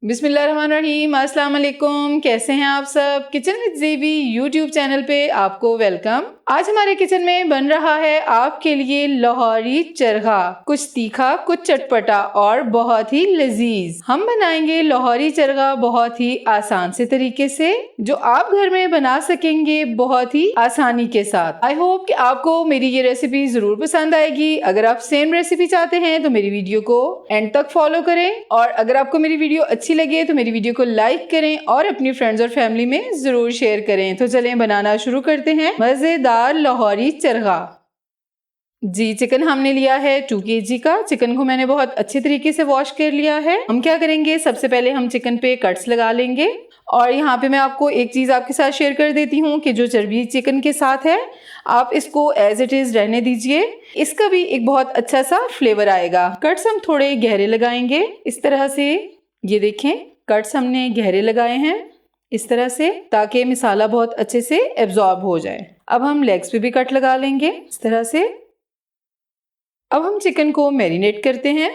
बिस्मिल्लाहिर्रहमानिर्रहीम, अस्सलाम वालेकुम। कैसे हैं आप सब? किचन विद ज़ेबी यूट्यूब चैनल पे आपको वेलकम। आज हमारे किचन में बन रहा है आपके लिए लाहौरी चरगा। कुछ तीखा, कुछ चटपटा और बहुत ही लजीज। हम बनाएंगे लाहौरी चरगा बहुत ही आसान से तरीके से, जो आप घर में बना सकेंगे बहुत ही आसानी के साथ। आई होप कि आपको मेरी ये रेसिपी जरूर पसंद आएगी। अगर आप सेम रेसिपी चाहते हैं तो मेरी वीडियो को एंड तक फॉलो करें, और अगर आपको मेरी वीडियो अच्छी लगे तो मेरी वीडियो को लाइक करें और अपनी फ्रेंड्स और फैमिली में जरूर शेयर करें। तो चलें बनाना शुरू करते हैं मजेदार लाहौरी चरगा। जी, चिकन हमने लिया है 2 kg का। चिकन को मैंने बहुत अच्छे तरीके से वॉश कर लिया है। हम क्या करेंगे, सबसे पहले हम चिकन पे कट्स लगा लेंगे। और यहाँ पे मैं आपको एक चीज़ आपके साथ शेयर कर देती हूँ कि जो चर्बी चिकन के साथ है, आप इसको एज इट इज़ रहने दीजिए। इसका भी एक बहुत अच्छा सा फ्लेवर आएगा। कट्स हम थोड़े गहरे लगाएंगे इस तरह से। ये देखें, कट्स हमने गहरे लगाए हैं इस तरह से, ताकि मसाला बहुत अच्छे से एब्जॉर्ब हो जाए। अब हम लेग्स पे भी कट लगा लेंगे इस तरह से। अब हम चिकन को मैरिनेट करते हैं।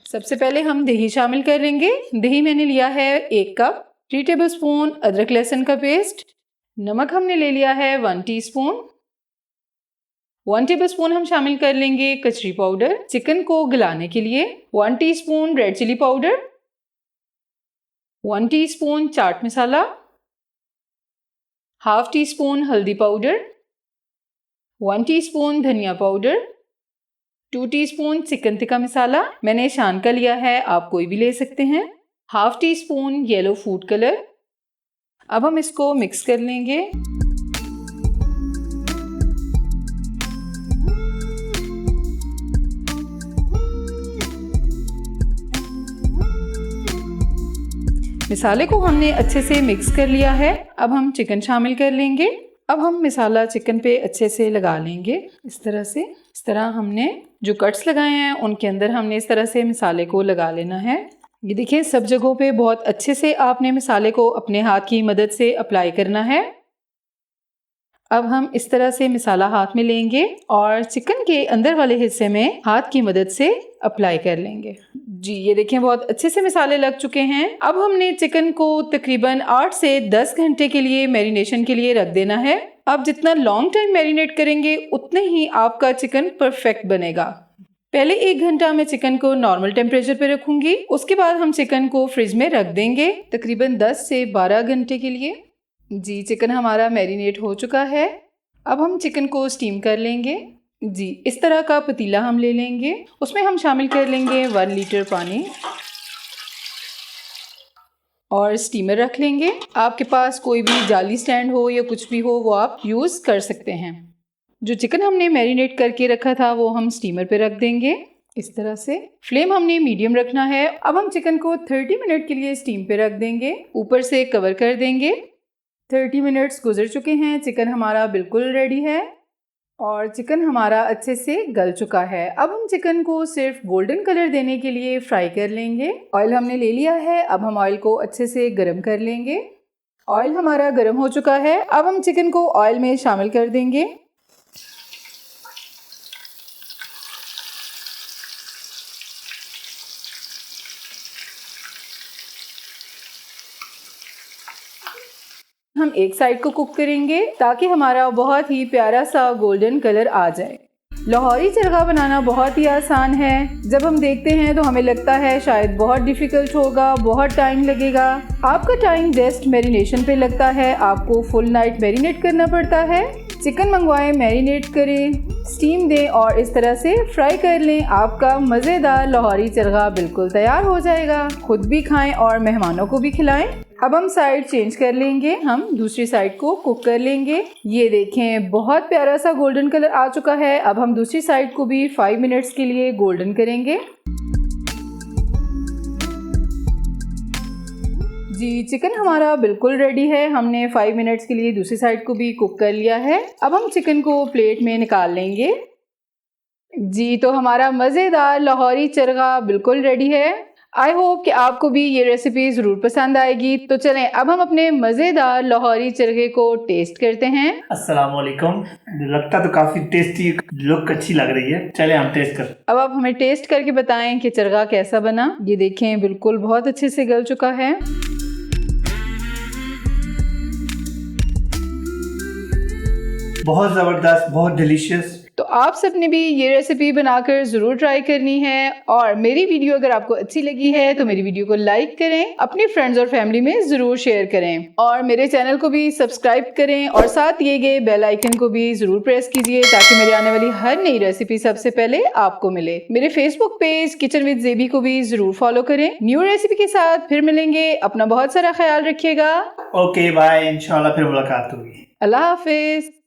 सबसे पहले हम दही शामिल कर लेंगे। दही मैंने लिया है 1 कप। 3 टेबलस्पून अदरक लहसुन का पेस्ट। नमक हमने ले लिया है 1 टीस्पून। 1 टेबलस्पून हम शामिल कर लेंगे कचरी पाउडर चिकन को गलाने के लिए। 1 teaspoon red chilli powder. 1 teaspoon chaat masala. Half teaspoon हल्दी पाउडर। 1 टीस्पून धनिया powder. 2 teaspoon chicken tikka masala, मैंने शान का लिया है, आप कोई भी ले सकते हैं। Half teaspoon yellow food colour. अब हम इसको मिक्स कर लेंगे। मसाले को हमने अच्छे से मिक्स कर लिया है। अब हम चिकन शामिल कर लेंगे। अब हम मसाला चिकन पे अच्छे से लगा लेंगे इस तरह से। इस तरह हमने जो कट्स लगाए हैं उनके अंदर हमने इस तरह से मसाले को लगा लेना है। ये देखिए, सब जगहों पे बहुत अच्छे से आपने मसाले को अपने हाथ की मदद से अप्लाई करना है। अब हम इस तरह से मसाला हाथ में लेंगे और चिकन के अंदर वाले हिस्से में हाथ की मदद से अप्लाई कर लेंगे। जी, ये देखें, बहुत अच्छे से मसाले लग चुके हैं। अब हमने चिकन को तकरीबन 8 से 10 घंटे के लिए मैरिनेशन के लिए रख देना है। आप जितना लॉन्ग टाइम मैरिनेट करेंगे उतने ही आपका चिकन परफेक्ट बनेगा। पहले 1 घंटा मैं चिकन को नॉर्मल टेम्परेचर पे रखूंगी। उसके बाद हम चिकन को फ्रिज में रख देंगे तकरीबन 10 से 12 घंटे के लिए। जी, चिकन हमारा मैरिनेट हो चुका है। अब हम चिकन को स्टीम कर लेंगे। जी, इस तरह का पतीला हम ले लेंगे। उसमें हम शामिल कर लेंगे 1 लीटर पानी और स्टीमर रख लेंगे। आपके पास कोई भी जाली स्टैंड हो या कुछ भी हो, वो आप यूज़ कर सकते हैं। जो चिकन हमने मैरिनेट करके रखा था वो हम स्टीमर पे रख देंगे इस तरह से। फ्लेम हमने मीडियम रखना है। अब हम चिकन को 30 मिनट के लिए स्टीम पे रख देंगे, ऊपर से कवर कर देंगे। 30 मिनट्स गुजर चुके हैं। चिकन हमारा बिल्कुल रेडी है और चिकन हमारा अच्छे से गल चुका है। अब हम चिकन को सिर्फ गोल्डन कलर देने के लिए फ्राई कर लेंगे। ऑयल हमने ले लिया है। अब हम ऑयल को अच्छे से गर्म कर लेंगे। ऑयल हमारा गर्म हो चुका है। अब हम चिकन को ऑयल में शामिल कर देंगे। हम एक साइड को कुक करेंगे ताकि हमारा बहुत ही प्यारा सा गोल्डन कलर आ जाए। लाहौरी चरगा बनाना बहुत ही आसान है। जब हम देखते हैं तो हमें लगता है शायद बहुत डिफ़िकल्ट होगा, बहुत टाइम लगेगा। आपका टाइम जस्ट मैरिनेशन पे लगता है। आपको फुल नाइट मैरिनेट करना पड़ता है। चिकन मंगवाएं, मैरिनेट करें, स्टीम दें और इस तरह से फ्राई कर लें। आपका मज़ेदार लाहौरी चरगा बिल्कुल तैयार हो जाएगा। खुद भी खाएं और मेहमानों को भी खिलाएं। अब हम साइड चेंज कर लेंगे। हम दूसरी साइड को कुक कर लेंगे। ये देखें, बहुत प्यारा सा गोल्डन कलर आ चुका है। अब हम दूसरी साइड को भी 5 मिनट्स के लिए गोल्डन करेंगे। जी, चिकन हमारा बिल्कुल रेडी है। हमने 5 मिनट्स के लिए दूसरी साइड को भी कुक कर लिया है। अब हम चिकन को प्लेट में निकाल लेंगे। जी, तो हमारा मज़ेदार लाहौरी चरगा बिल्कुल रेडी है। आई होप कि आपको भी ये रेसिपी ज़रूर पसंद आएगी। तो चलें अब हम अपने मज़ेदार लाहौरी चरखे को टेस्ट करते हैं। अस्सलाम वालेकुम। लगता तो काफी टेस्टी, लुक अच्छी लग रही है। चले हम टेस्ट कर। अब आप हमें टेस्ट करके बताएं कि चरखा कैसा बना। ये देखें बिल्कुल बहुत अच्छे से गल चुका है। बहुत जबरदस्त, बहुत डिलीशियस। तो आप सबने भी ये रेसिपी बनाकर ज़रूर ट्राई करनी है। और मेरी वीडियो अगर आपको अच्छी लगी है तो मेरी वीडियो को लाइक करें, अपने फ्रेंड्स और फैमिली में ज़रूर शेयर करें और मेरे चैनल को भी सब्सक्राइब करें और साथ दिए गए बेल आइकन को भी ज़रूर प्रेस कीजिए ताकि मेरे आने वाली हर नई रेसिपी सबसे पहले आपको मिले। मेरे फेसबुक पेज किचन विद ज़ेबी को भी ज़रूर फॉलो करें। न्यू रेसिपी के साथ फिर मिलेंगे। अपना बहुत सारा ख्याल रखिएगा। ओके बाय, इंशाल्लाह फिर मुलाकात होगी। अल्लाह हाफिज।